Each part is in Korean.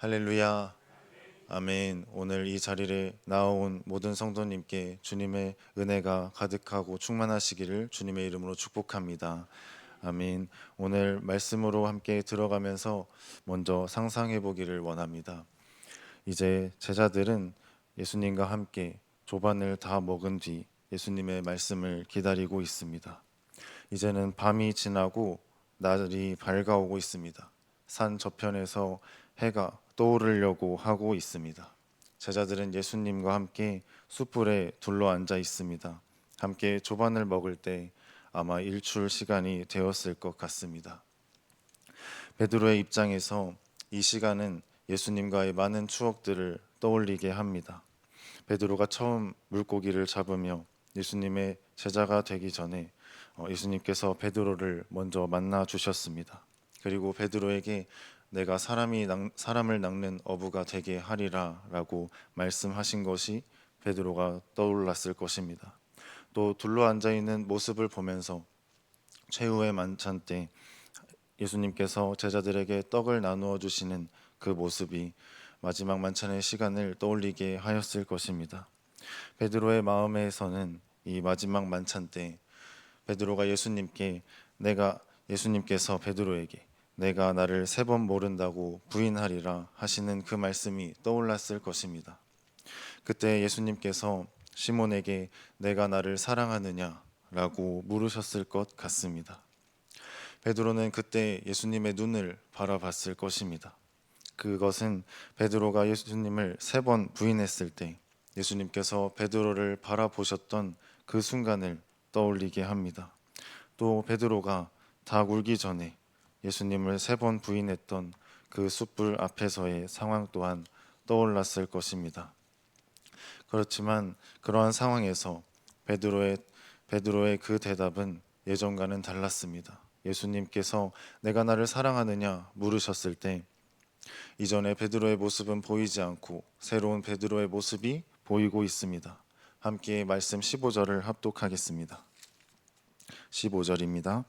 할렐루야. 아멘. 오늘 이 자리에 나온 모든 성도님께 주님의 은혜가 가득하고 충만하시기를 주님의 이름으로 축복합니다. 아멘. 오늘 말씀으로 함께 들어가면서 먼저 상상해 보기를 원합니다. 이제 제자들은 예수님과 함께 조반을 다 먹은 뒤 예수님의 말씀을 기다리고 있습니다. 이제는 밤이 지나고 날이 밝아오고 있습니다. 산 저편에서 해가 떠오르려고 하고 있습니다. 제자들은 예수님과 함께 숯불에 둘러앉아 있습니다. 함께 조반을 먹을 때 아마 일출 시간이 되었을 것 같습니다. 베드로의 입장에서 이 시간은 예수님과의 많은 추억들을 떠올리게 합니다. 베드로가 처음 물고기를 잡으며 예수님의 제자가 되기 전에 예수님께서 베드로를 먼저 만나 주셨습니다. 그리고 베드로에게 내가 사람을 낚는 어부가 되게 하리라라고 말씀하신 것이 베드로가 떠올랐을 것입니다. 또 둘러앉아 있는 모습을 보면서 최후의 만찬 때 예수님께서 제자들에게 떡을 나누어 주시는 그 모습이 마지막 만찬의 시간을 떠올리게 하였을 것입니다. 베드로의 마음에서는 이 마지막 만찬 때 베드로가 예수님께서 베드로에게 내가 나를 3번 모른다고 부인하리라 하시는 그 말씀이 떠올랐을 것입니다. 그때 예수님께서 시몬에게 내가 나를 사랑하느냐라고 물으셨을 것 같습니다. 베드로는 그때 예수님의 눈을 바라봤을 것입니다. 그것은 베드로가 예수님을 3번 부인했을 때 예수님께서 베드로를 바라보셨던 그 순간을 떠올리게 합니다. 또 베드로가 닭 울기 전에 예수님을 3번 부인했던 그 숯불 앞에서의 상황 또한 떠올랐을 것입니다. 그렇지만 그러한 상황에서 베드로의 그 대답은 예전과는 달랐습니다. 예수님께서 내가 나를 사랑하느냐 물으셨을 때 이전에 베드로의 모습은 보이지 않고 새로운 베드로의 모습이 보이고 있습니다. 함께 말씀 15절을 합독하겠습니다. 15절입니다.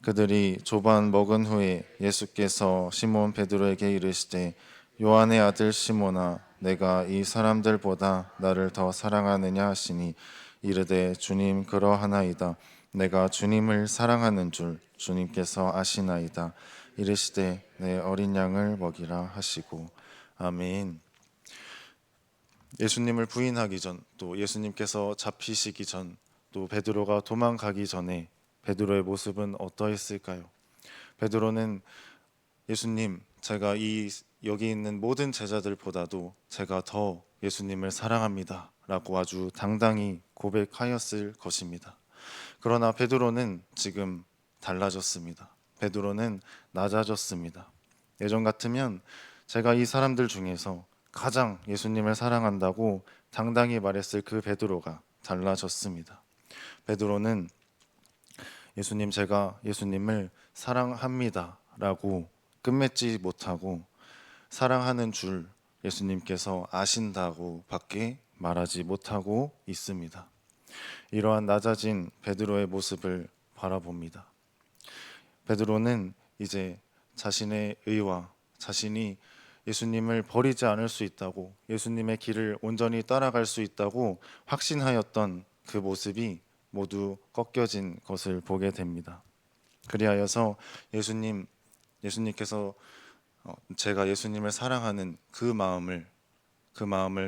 그들이 조반 먹은 후에 예수께서 시몬 베드로에게 이르시되 요한의 아들 시몬아 내가 이 사람들보다 나를 더 사랑하느냐 하시니 이르되 주님 그러하나이다. 내가 주님을 사랑하는 줄 주님께서 아시나이다. 이르시되 내 어린 양을 먹이라 하시고. 아멘. 예수님을 부인하기 전, 또 예수님께서 잡히시기 전, 또 베드로가 도망가기 전에 베드로의 모습은 어떠했을까요? 베드로는 예수님, 제가 여기 있는 모든 제자들보다도 제가 더 예수님을 사랑합니다 라고 아주 당당히 고백하였을 것입니다. 그러나 베드로는 지금 달라졌습니다. 베드로는 낮아졌습니다. 예전 같으면 제가 이 사람들 중에서 가장 예수님을 사랑한다고 당당히 말했을 그 베드로가 달라졌습니다. 베드로는 제가 예수님을 사랑합니다 라고 끝맺지 못하고 사랑하는 줄 예수님께서 아신다고 밖에 말하지 못하고 있습니다. 이러한 낮아진 베드로의 모습을 바라봅니다. 베드로는 이제 자신의 의와 자신이 예수님을 버리지 않을 수 있다고, 예수님의 길을 온전히 따라갈 수 있다고 확신하였던 그 모습이 모두 꺾여진 것을 보게 됩니다. 그리하여서 예수님께서 제가 예수님을 사랑하는 그 마음을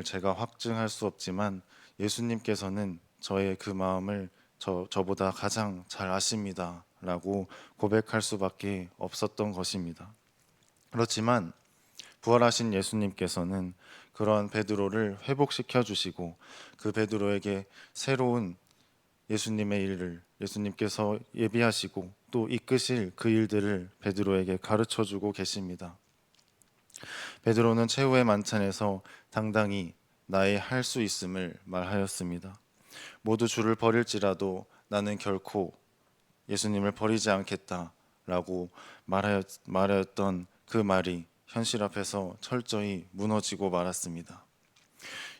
제가 확증할 수 없지만 예수님께서는 저의 그 마음을 저보다 가장 잘 아십니다 라고 고백할 수밖에 없었던 것입니다. 그렇지만 부활하신 예수님께서는 그러한 베드로를 회복시켜 주시고 그 베드로에게 새로운 예수님의 일을 예수님께서 예비하시고 또 이끄실 그 일들을 베드로에게 가르쳐 주고 계십니다. 베드로는 최후의 만찬에서 당당히 나의 할 수 있음을 말하였습니다. 모두 주를 버릴지라도 나는 결코 예수님을 버리지 않겠다라고 말하였던 그 말이 현실 앞에서 철저히 무너지고 말았습니다.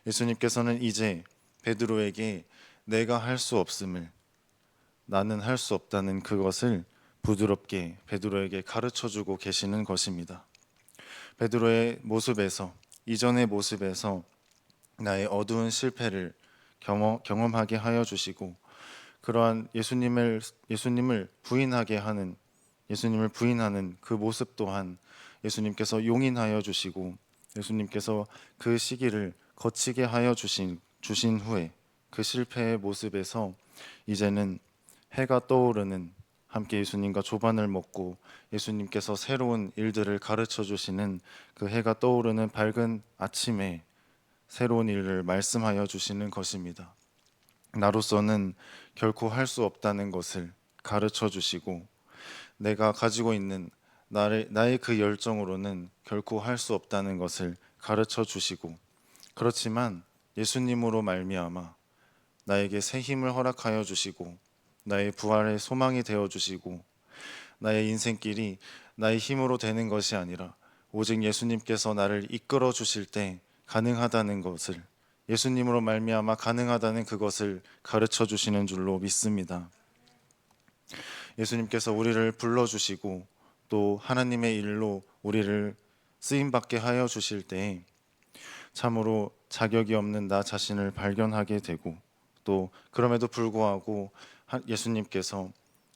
예수님께서는 이제 베드로에게 내가 할 수 없음을, 나는 할 수 없다는 그것을 부드럽게 베드로에게 가르쳐 주고 계시는 것입니다. 베드로의 모습에서, 이전의 모습에서 나의 어두운 실패를 경험하게 하여 주시고, 그러한 예수님을 부인하는 그 모습 또한 예수님께서 용인하여 주시고, 예수님께서 그 시기를 거치게 하여 주신 후에 그 실패의 모습에서 이제는 해가 떠오르는, 함께 예수님과 조반을 먹고 예수님께서 새로운 일들을 가르쳐 주시는 그 해가 떠오르는 밝은 아침에 새로운 일을 말씀하여 주시는 것입니다. 나로서는 결코 할 수 없다는 것을 가르쳐 주시고, 내가 가지고 있는 나의 그 열정으로는 결코 할 수 없다는 것을 가르쳐 주시고, 그렇지만 예수님으로 말미암아 나에게 새 힘을 허락하여 주시고, 나의 부활의 소망이 되어 주시고, 나의 인생길이 나의 힘으로 되는 것이 아니라 오직 예수님께서 나를 이끌어 주실 때 가능하다는 것을, 예수님으로 말미암아 가능하다는 그것을 가르쳐 주시는 줄로 믿습니다. 예수님께서 우리를 불러 주시고 또 하나님의 일로 우리를 쓰임 받게 하여 주실 때 참으로 자격이 없는 나 자신을 발견하게 되고, 또 그럼에도 불구하고 예수님께서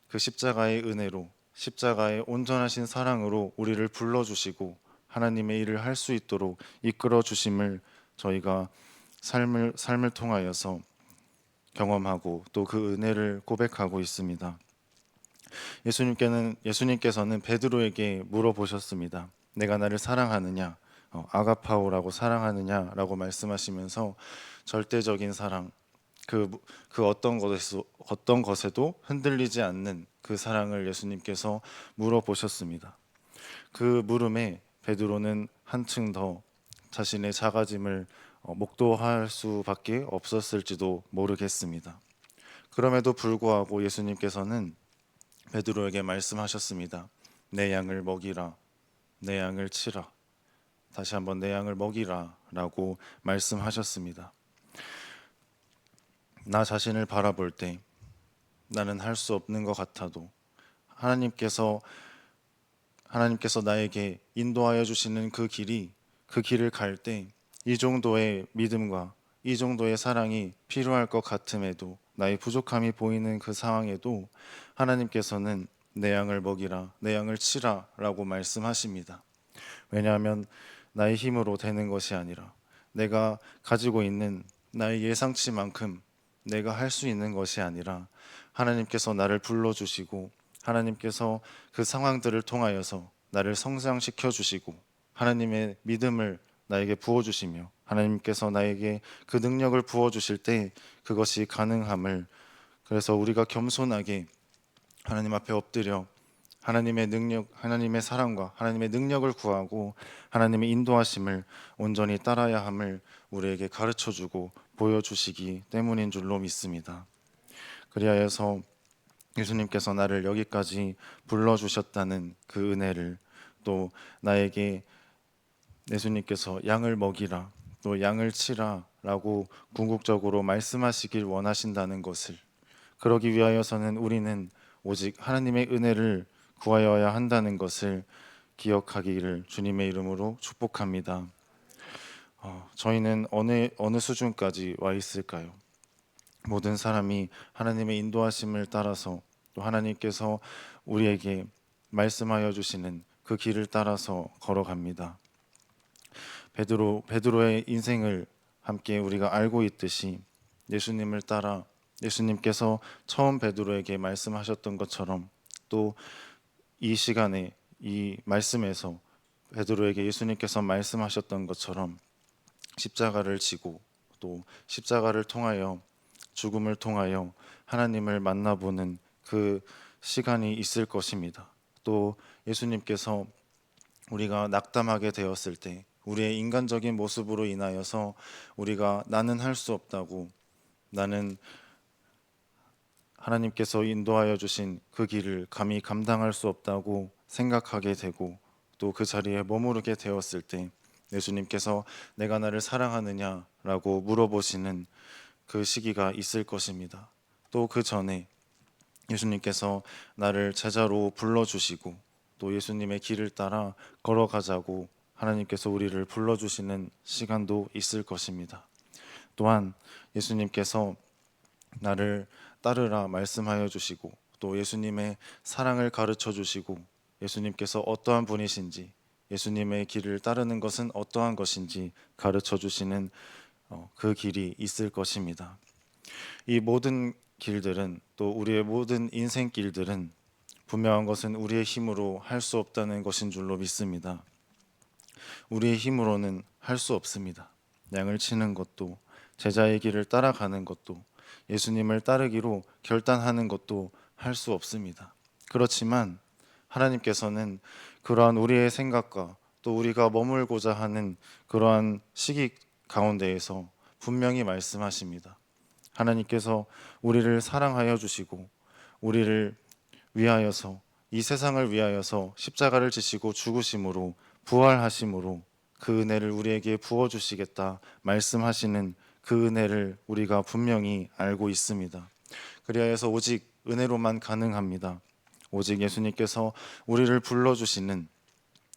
그 십자가의 은혜로, 십자가의 온전하신 사랑으로 우리를 불러주시고 하나님의 일을 할 수 있도록 이끌어 주심을 저희가 삶을 통하여서 경험하고 또 그 은혜를 고백하고 있습니다. 예수님께서는 베드로에게 물어보셨습니다. 내가 나를 사랑하느냐, 아가파오라고 사랑하느냐라고 말씀하시면서 절대적인 사랑, 그 어떤 것에도 흔들리지 않는 그 사랑을 예수님께서 물어보셨습니다. 그 물음에 베드로는 한층 더 자신의 작아짐을 목도할 수밖에 없었을지도 모르겠습니다. 그럼에도 불구하고 예수님께서는 베드로에게 말씀하셨습니다. 내 양을 먹이라, 내 양을 치라. 다시 한번 내 양을 먹이라 라고 말씀하셨습니다. 나 자신을 바라볼 때 나는 할 수 없는 것 같아도 하나님께서 나에게 인도하여 주시는 그 길을 갈 때 이 정도의 믿음과 이 정도의 사랑이 필요할 것 같음에도, 나의 부족함이 보이는 그 상황에도 하나님께서는 내 양을 먹이라, 내 양을 치라 라고 말씀하십니다. 왜냐하면 나의 힘으로 되는 것이 아니라 내가 가지고 있는 나의 예상치만큼 내가 할 수 있는 것이 아니라 하나님께서 나를 불러주시고, 하나님께서 그 상황들을 통하여서 나를 성장시켜 주시고, 하나님의 믿음을 나에게 부어주시며 하나님께서 나에게 그 능력을 부어주실 때 그것이 가능함을, 그래서 우리가 겸손하게 하나님 앞에 엎드려 하나님의 사랑과 하나님의 능력을 구하고 하나님의 인도하심을 온전히 따라야 함을 우리에게 가르쳐주고 보여주시기 때문인 줄로 믿습니다. 그리하여서 예수님께서 나를 여기까지 불러주셨다는 그 은혜를, 또 나에게 예수님께서 양을 먹이라, 또 양을 치라 라고 궁극적으로 말씀하시길 원하신다는 것을, 그러기 위하여서는 우리는 오직 하나님의 은혜를 구하여야 한다는 것을 기억하기를 주님의 이름으로 축복합니다. 저희는 어느 수준까지 와 있을까요? 모든 사람이 하나님의 인도하심을 따라서, 또 하나님께서 우리에게 말씀하여 주시는 그 길을 따라서 걸어갑니다. 베드로의 인생을 함께 우리가 알고 있듯이 예수님을 따라 예수님께서 처음 베드로에게 말씀하셨던 것처럼, 또 이 시간에 이 말씀에서 베드로에게 예수님께서 말씀하셨던 것처럼 십자가를 지고 또 십자가를 통하여, 죽음을 통하여 하나님을 만나보는 그 시간이 있을 것입니다. 또 예수님께서 우리가 낙담하게 되었을 때, 우리의 인간적인 모습으로 인하여서 우리가 나는 할 수 없다고, 나는 하나님께서 인도하여 주신 그 길을 감히 감당할 수 없다고 생각하게 되고, 또 그 자리에 머무르게 되었을 때 예수님께서 내가 나를 사랑하느냐라고 물어보시는 그 시기가 있을 것입니다. 또 그 전에 예수님께서 나를 제자로 불러주시고 또 예수님의 길을 따라 걸어가자고 하나님께서 우리를 불러주시는 시간도 있을 것입니다. 또한 예수님께서 나를 따르라 말씀하여 주시고 또 예수님의 사랑을 가르쳐 주시고 예수님께서 어떠한 분이신지 예수님의 길을 따르는 것은 어떠한 것인지 가르쳐 주시는 그 길이 있을 것입니다. 이 모든 길들은 또 우리의 모든 인생 길들은 분명한 것은 우리의 힘으로 할 수 없다는 것인 줄로 믿습니다. 우리의 힘으로는 할 수 없습니다. 양을 치는 것도 제자의 길을 따라가는 것도 예수님을 따르기로 결단하는 것도 할 수 없습니다. 그렇지만 하나님께서는 그러한 우리의 생각과 또 우리가 머물고자 하는 그러한 시기 가운데에서 분명히 말씀하십니다. 하나님께서 우리를 사랑하여 주시고 우리를 위하여서 이 세상을 위하여서 십자가를 지시고 죽으심으로 부활하심으로 그 은혜를 우리에게 부어 주시겠다 말씀하시는 그 은혜를 우리가 분명히 알고 있습니다. 그리하여서 오직 은혜로만 가능합니다. 오직 예수님께서 우리를 불러주시는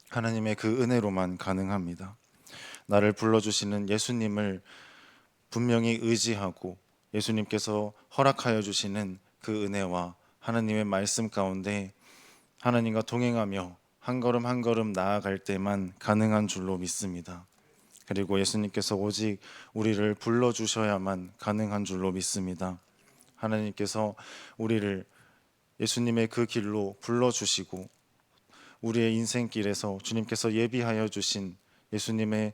하나님의 그 은혜로만 가능합니다. 나를 불러주시는 예수님을 분명히 의지하고 예수님께서 허락하여 주시는 그 은혜와 하나님의 말씀 가운데 하나님과 동행하며 한 걸음 한 걸음 나아갈 때만 가능한 줄로 믿습니다. 그리고 예수님께서 오직 우리를 불러주셔야만 가능한 줄로 믿습니다. 하나님께서 우리를 예수님의 그 길로 불러주시고 우리의 인생길에서 주님께서 예비하여 주신 예수님의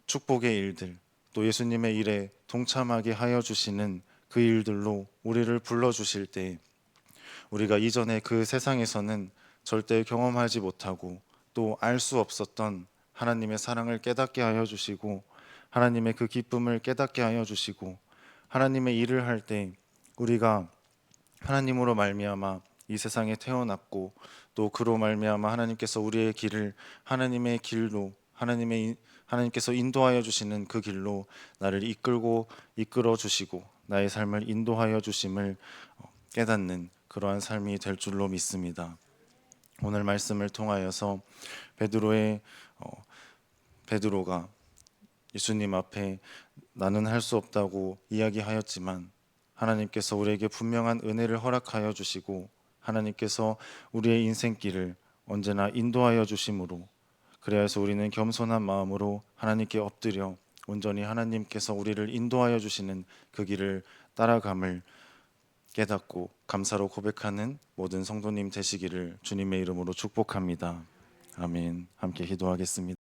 축복의 일들 또 예수님의 일에 동참하게 하여 주시는 그 일들로 우리를 불러주실 때 우리가 이전에 그 세상에서는 절대 경험하지 못하고 또 알 수 없었던 하나님의 사랑을 깨닫게 하여 주시고 하나님의 그 기쁨을 깨닫게 하여 주시고 하나님의 일을 할 때 우리가 하나님으로 말미암아 이 세상에 태어났고 또 그로 말미암아 하나님께서 우리의 길을 하나님의 길로 하나님께서 인도하여 주시는 그 길로 나를 이끌어 주시고 나의 삶을 인도하여 주심을 깨닫는 그러한 삶이 될 줄로 믿습니다. 오늘 말씀을 통하여서 베드로가 예수님 앞에 나는 할 수 없다고 이야기하였지만 하나님께서 우리에게 분명한 은혜를 허락하여 주시고 하나님께서 우리의 인생길을 언제나 인도하여 주심으로 그래서 우리는 겸손한 마음으로 하나님께 엎드려 온전히 하나님께서 우리를 인도하여 주시는 그 길을 따라감을 깨닫고 감사로 고백하는 모든 성도님 되시기를 주님의 이름으로 축복합니다. 아멘. 함께 기도하겠습니다.